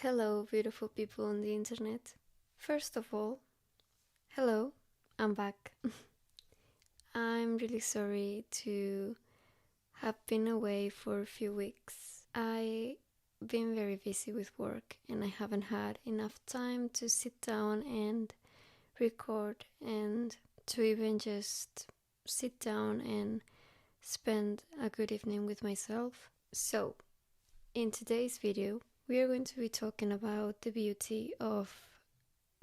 Hello, beautiful people on the internet. First of all, hello, I'm back. I'm really sorry to have been away for a few weeks. I've been very busy with work and I haven't had enough time to sit down and record and to even just sit down and spend a good evening with myself. So, in today's video, we are going to be talking about the beauty of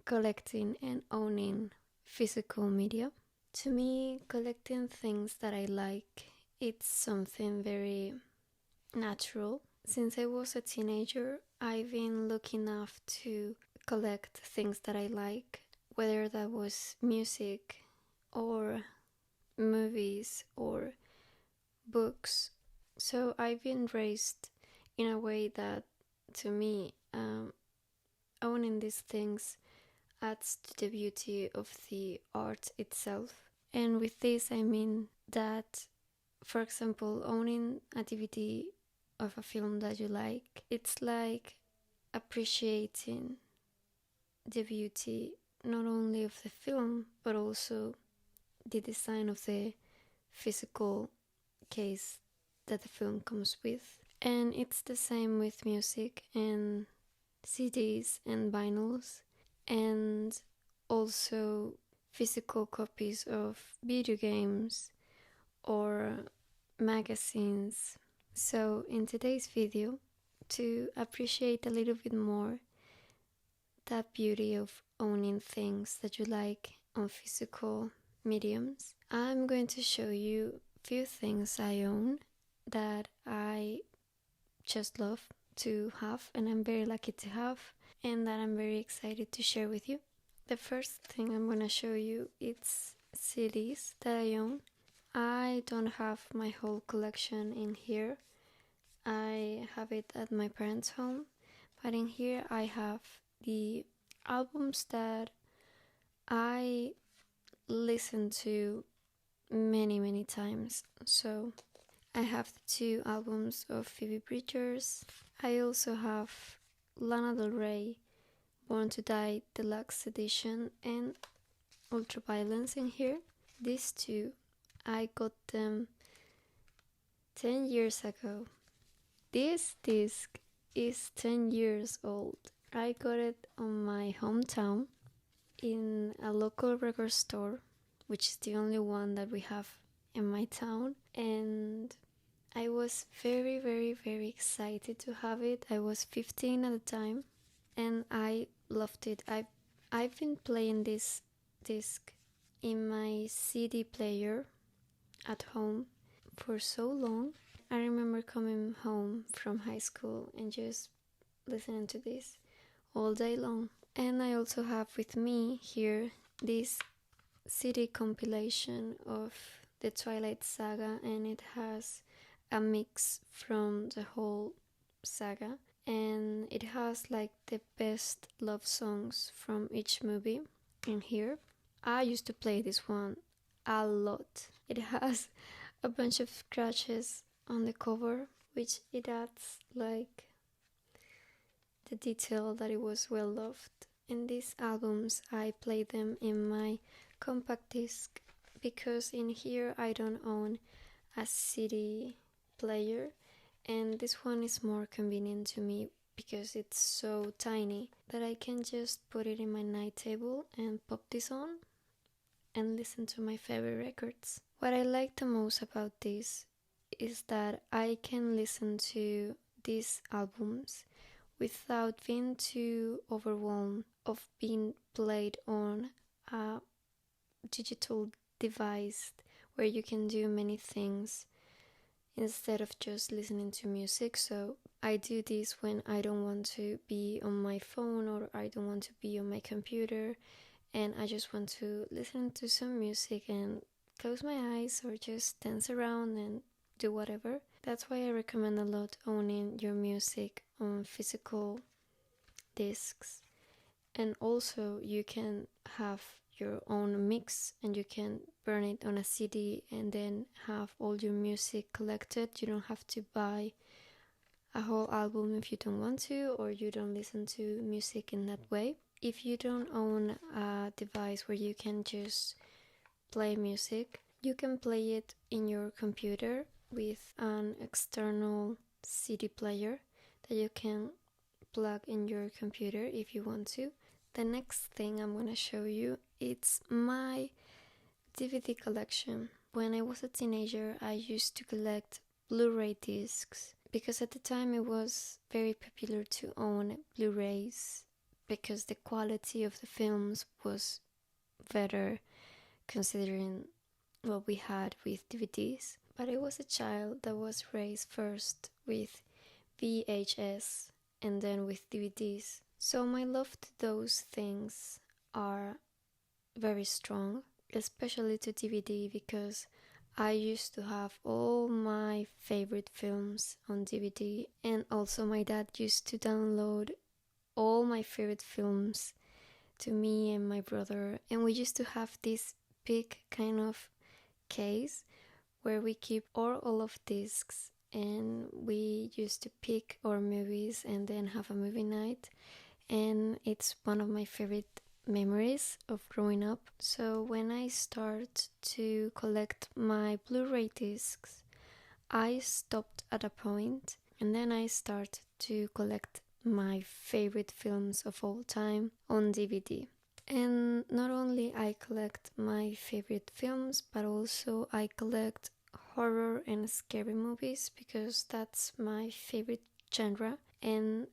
collecting and owning physical media. To me, collecting things that I like, it's something very natural. Since I was a teenager, I've been lucky enough to collect things that I like, whether that was music or movies or books. So I've been raised in a way that, to me, owning these things adds to the beauty of the art itself. And with this, I mean that, for example, owning a DVD of a film that you like, it's like appreciating the beauty not only of the film, but also the design of the physical case that the film comes with. And it's the same with music and CDs and vinyls, and also physical copies of video games or magazines. So in today's video, to appreciate a little bit more that beauty of owning things that you like on physical mediums, I'm going to show you a few things I own that I just love to have and I'm very lucky to have, and that I'm very excited to share with you. The first thing I'm gonna show you is CDs that I own. I don't have my whole collection in here. I have it at my parents' home, but in here I have the albums that I listen to many times. So I have the 2 albums of Phoebe Bridgers. I also have Lana Del Rey, Born to Die Deluxe Edition and Ultraviolence in here. These 2, I got them 10 years ago. This disc is 10 years old. I got it on my hometown in a local record store, which is the only one that we have in my town, and I was very excited to have it. I was 15 at the time and I loved it. I've been playing this disc in my CD player at home for so long. I remember coming home from high school and just listening to this all day long. And I also have with me here this CD compilation of the Twilight Saga, and it has a mix from the whole saga, and it has like the best love songs from each movie in here. I used to play this one a lot. It has a bunch of scratches on the cover, which it adds like the detail that it was well loved. In these albums I play them in my compact disc because in here I don't own a CD player, and this one is more convenient to me because it's so tiny that I can just put it in my night table and pop this on and listen to my favorite records. What I like the most about this is that I can listen to these albums without being too overwhelmed of being played on a digital device where you can do many things instead of just listening to music. So I do this when I don't want to be on my phone or I don't want to be on my computer and I just want to listen to some music and close my eyes or just dance around and do whatever. That's why I recommend a lot owning your music on physical discs. And also you can have your own mix and you can burn it on a CD and then have all your music collected. You don't have to buy a whole album if you don't want to, or you don't listen to music in that way. If you don't own a device where you can just play music, you can play it in your computer with an external CD player that you can plug in your computer if you want to. The next thing I'm gonna show you, it's my DVD collection. When I was a teenager, I used to collect Blu-ray discs because at the time it was very popular to own Blu-rays because the quality of the films was better considering what we had with DVDs. But I was a child that was raised first with VHS and then with DVDs. So my love to those things are very strong, especially to DVD, because I used to have all my favorite films on DVD, and also my dad used to download all my favorite films to me and my brother, and we used to have this big kind of case where we keep all of discs, and we used to pick our movies and then have a movie night, and it's one of my favorite memories of growing up. So when I start to collect my Blu-ray discs, I stopped at a point, and then I start to collect my favorite films of all time on DVD. And not only I collect my favorite films, but also I collect horror and scary movies because that's my favorite genre, and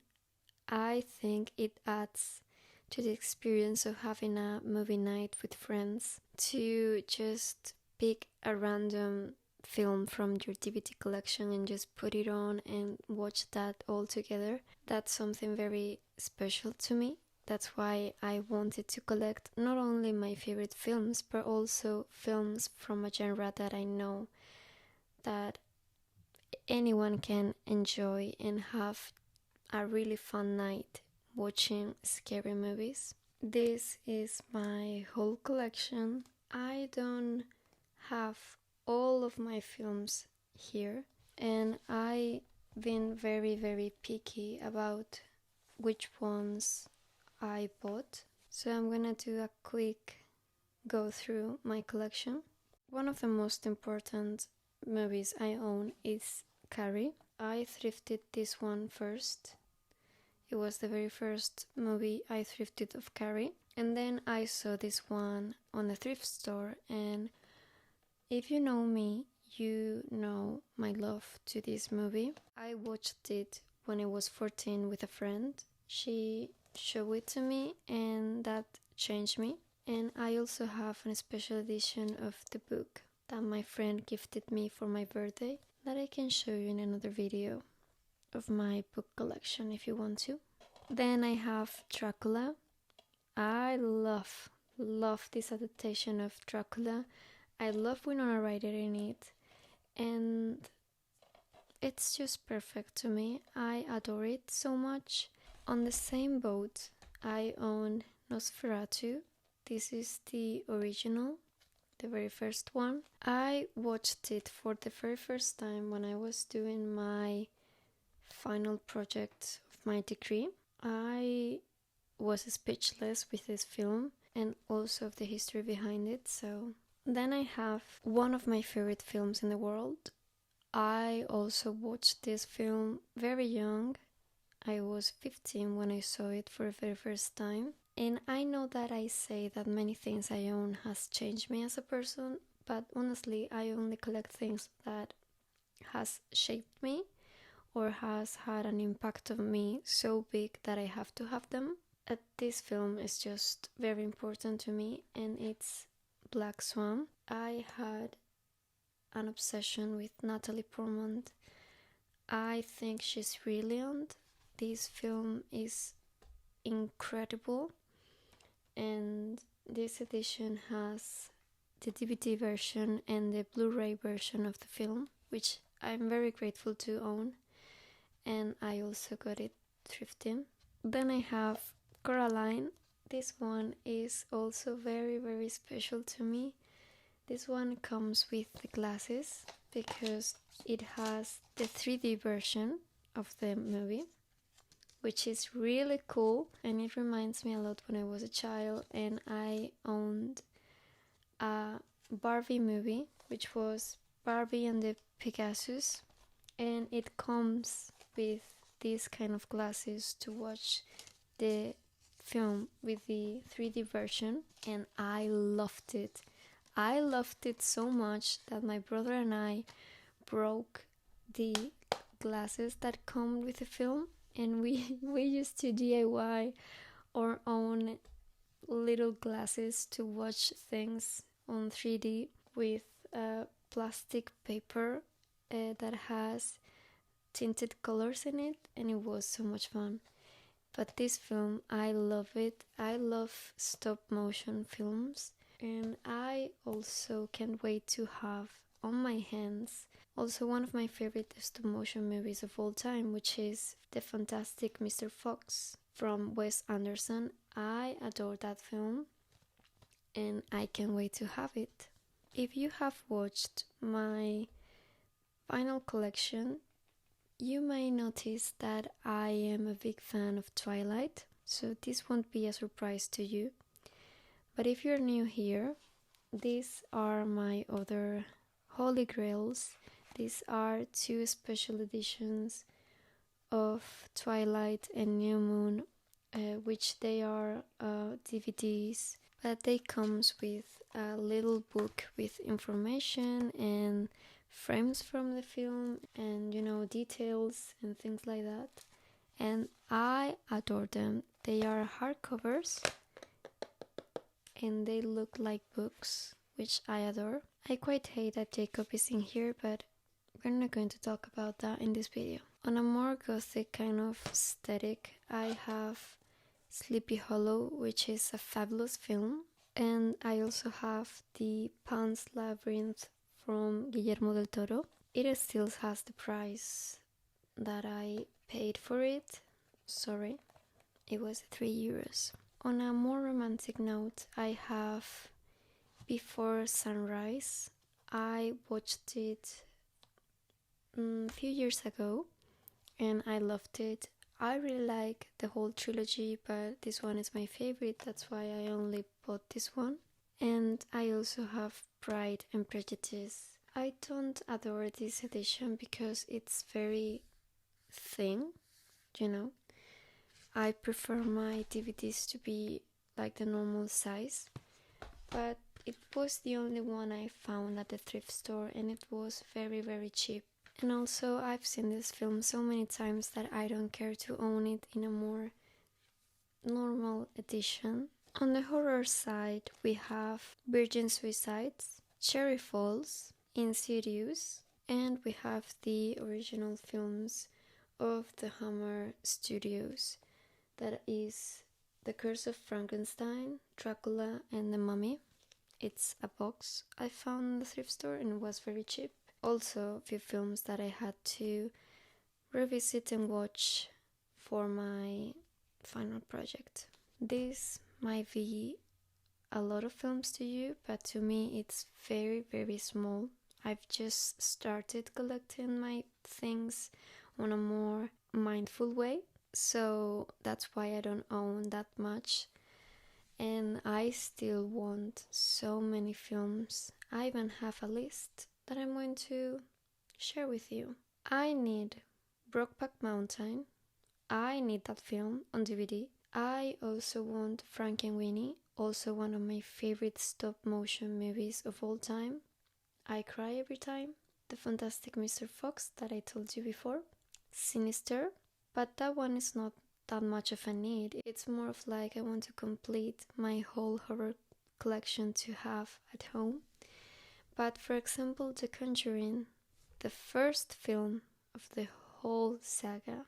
I think it adds to the experience of having a movie night with friends to just pick a random film from your DVD collection and just put it on and watch that all together. That's something very special to me. That's why I wanted to collect not only my favorite films, but also films from a genre that I know that anyone can enjoy and have a really fun night watching scary movies. This is my whole collection. I don't have all of my films here, and I've been very picky about which ones I bought. So I'm gonna do a quick go through my collection. One of the most important movies I own is Carrie. I thrifted this one first. It was the very first movie I thrifted of Carrie. And then I saw this one on a thrift store, and if you know me, you know my love to this movie. I watched it when I was 14 with a friend. She showed it to me, and that changed me. And I also have a special edition of the book that my friend gifted me for my birthday that I can show you in another video of my book collection if you want to. Then I have Dracula. I love this adaptation of Dracula. I love Winona Ryder in it, and it's just perfect to me. I adore it so much. On the same boat, I own Nosferatu. This is the original, the very first one. I watched it for the very first time when I was doing my final project of my degree. I was speechless with this film and also of the history behind it. So then I have one of my favorite films in the world. I also watched this film very young. I was 15 when I saw it for the very first time. And I know that I say that many things I own has changed me as a person, but honestly, I only collect things that has shaped me or has had an impact on me so big that I have to have them. This film is just very important to me, and it's Black Swan. I had an obsession with Natalie Portman. I think she's brilliant. This film is incredible, and this edition has the DVD version and the Blu-ray version of the film, which I'm very grateful to own, and I also got it thrifting. Then I have Coraline. This one is also very special to me. This one comes with the glasses because it has the 3D version of the movie, which is really cool, and it reminds me a lot when I was a child and I owned a Barbie movie, which was Barbie and the Pegasus, and it comes with these kind of glasses to watch the film with the 3D version, and I loved it. I loved it so much that my brother and I broke the glasses that come with the film, and we used to DIY our own little glasses to watch things on 3D with plastic paper that has tinted colors in it, and it was so much fun. But this film, I love it. I love stop motion films, and I also can't wait to have on my hands also one of my favorite stop motion movies of all time, which is The Fantastic Mr. Fox from Wes Anderson. I adore that film, and I can't wait to have it. If you have watched my final collection, you may notice that I am a big fan of Twilight, so this won't be a surprise to you. But if you're new here, these are my other holy grails. These are 2 special editions of Twilight and New Moon, which they are DVDs, but they comes with a little book with information and frames from the film and details and things like that, and I adore them. They are hardcovers and they look like books, which I adore. I quite hate that Jacob is in here, but we're not going to talk about that in this video. On a more gothic kind of aesthetic, I have Sleepy Hollow, which is a fabulous film, and I also have the Pan's Labyrinth from Guillermo del Toro. It still has the price that I paid for it. Sorry, it was €3. On a more romantic note, I have Before Sunrise. I watched it a few years ago and I loved it. I really like the whole trilogy, but this one is my favorite. That's why I only bought this one. And I also have Pride and Prejudice. I don't adore this edition because it's very thin, I prefer my DVDs to be like the normal size, but it was the only one I found at the thrift store and it was very, very cheap. And also I've seen this film so many times that I don't care to own it in a more normal edition. On the horror side, we have Virgin Suicides, Cherry Falls, Insidious, and we have the original films of the Hammer Studios. That is The Curse of Frankenstein, Dracula, and The Mummy. It's a box I found in the thrift store and it was very cheap. Also, a few films that I had to revisit and watch for my final project. This might be a lot of films to you, but to me it's very, very small. I've just started collecting my things on a more mindful way, so that's why I don't own that much. And I still want so many films. I even have a list that I'm going to share with you. I need Brokeback Mountain. I need that film on DVD. I also want Frankenweenie, also one of my favorite stop motion movies of all time. I cry every time. The Fantastic Mr. Fox that I told you before. Sinister, but that one is not that much of a need. It's more of like I want to complete my whole horror collection to have at home. But for example, The Conjuring, the first film of the whole saga,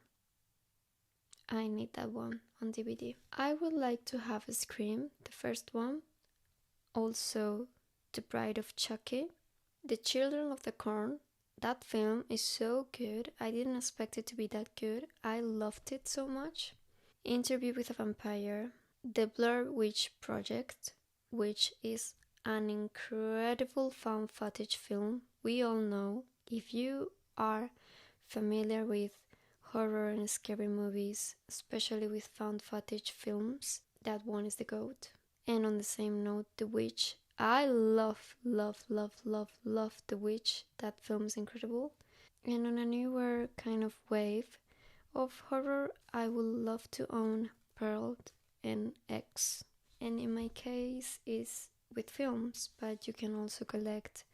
I need that one on DVD. I would like to have a Scream, the first one, also The Bride of Chucky, The Children of the Corn. That film is so good. I didn't expect it to be that good. I loved it so much. Interview with a Vampire, The Blair Witch Project, which is an incredible found footage film. We all know, if you are familiar with horror and scary movies, especially with found footage films, that one is the GOAT. And on the same note, The Witch. I love The Witch. That film's incredible. And on a newer kind of wave of horror, I would love to own Pearl and X. And in my case, is with films, but you can also collect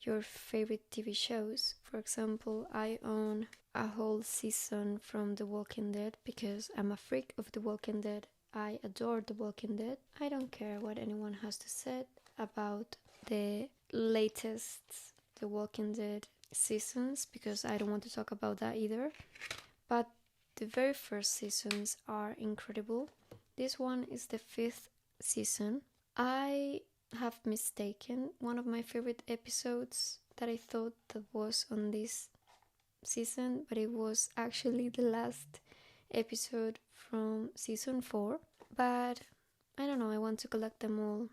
your favorite TV shows. For example, I own a whole season from The Walking Dead because I'm a freak of The Walking Dead. I adore The Walking Dead. I don't care what anyone has to say about the latest The Walking Dead seasons because I don't want to talk about that either. But the very first seasons are incredible. This one is the 5th season. I have mistaken one of my favorite episodes that I thought that was on this season, but it was actually the last episode from season 4. But I don't know, I want to collect them all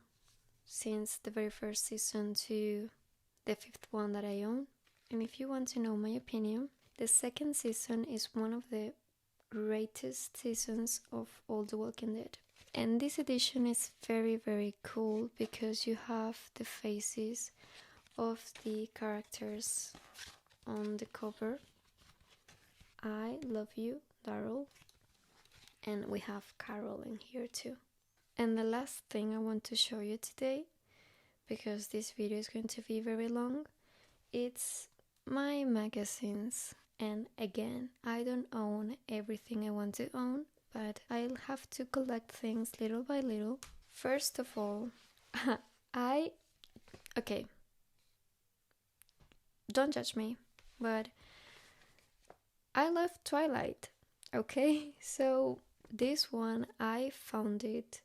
since the very first season to the 5th one that I own. And if you want to know my opinion, the second season is one of the greatest seasons of all The Walking Dead. And this edition is very, very cool because you have the faces of the characters on the cover. I love you, Daryl. And we have Carol in here too. And the last thing I want to show you today, because this video is going to be very long, it's my magazines. And again, I don't own everything I want to own, but I'll have to collect things little by little. First of all, okay, don't judge me, but I love Twilight, okay? So this one, I found it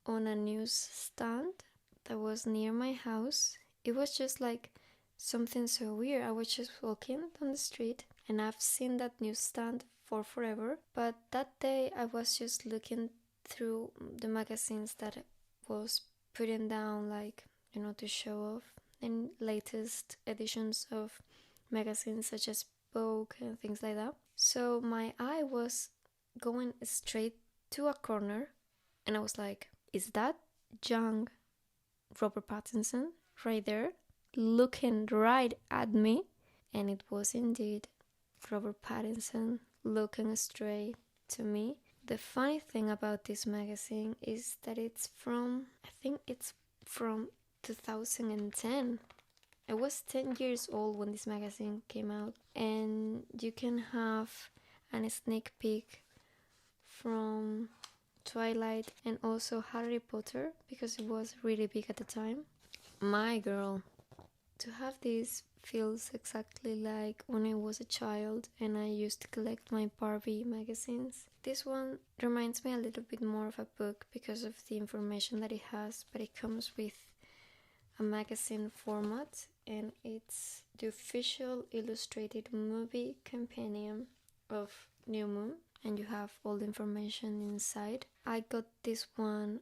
on a newsstand that was near my house. It was just like something so weird. I was just walking down the street and I've seen that newsstand for forever, but that day I was just looking through the magazines that was putting down, like, to show off the latest editions of magazines such as Vogue and things like that. So my eye was going straight to a corner and I was like, is that young Robert Pattinson right there looking right at me? And it was indeed Robert Pattinson looking straight to me. The funny thing about this magazine is that it's from 2010. I was 10 years old when this magazine came out, and you can have a sneak peek from Twilight and also Harry Potter because it was really big at the time. My girl, to have this feels exactly like when I was a child and I used to collect my Barbie magazines. This one reminds me a little bit more of a book because of the information that it has, but it comes with a magazine format and it's the official illustrated movie companion of New Moon, and you have all the information inside. I got this one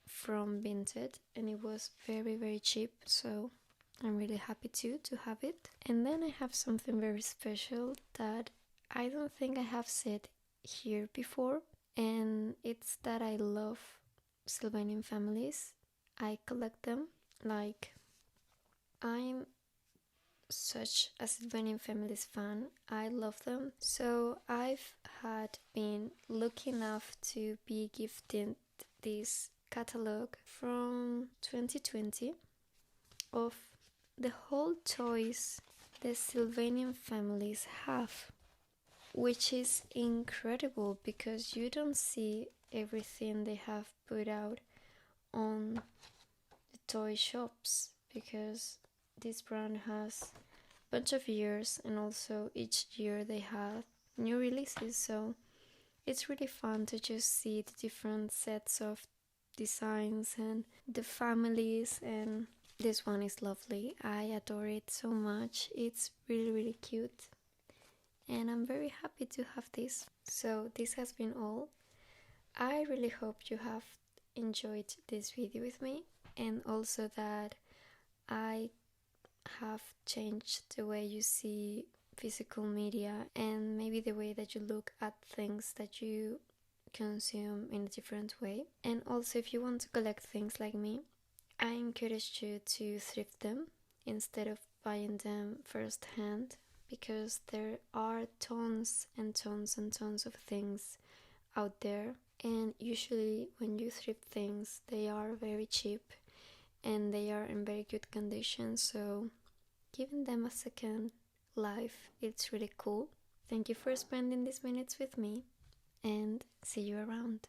from Vinted and it was very, very cheap, so I'm really happy to have it. And then I have something very special that I don't think I have said here before, and it's that I love Sylvanian families. I collect them. Like, I'm such a Sylvanian families fan. I love them. So I've had been lucky enough to be gifted this catalog from 2020 of the whole toys the Sylvanian families have, which is incredible because you don't see everything they have put out on the toy shops, because this brand has a bunch of years and also each year they have new releases, so it's really fun to just see the different sets of designs and the families, and this one is lovely. I adore it so much. It's really, really cute and I'm very happy to have this. So this has been all. I really hope you have enjoyed this video with me, and also that I have changed the way you see physical media and maybe the way that you look at things that you consume in a different way. And also, if you want to collect things like me, I encourage you to thrift them instead of buying them first hand, because there are tons and tons and tons of things out there, and usually when you thrift things they are very cheap and they are in very good condition, so giving them a second life, it's really cool. Thank you for spending these minutes with me, and see you around.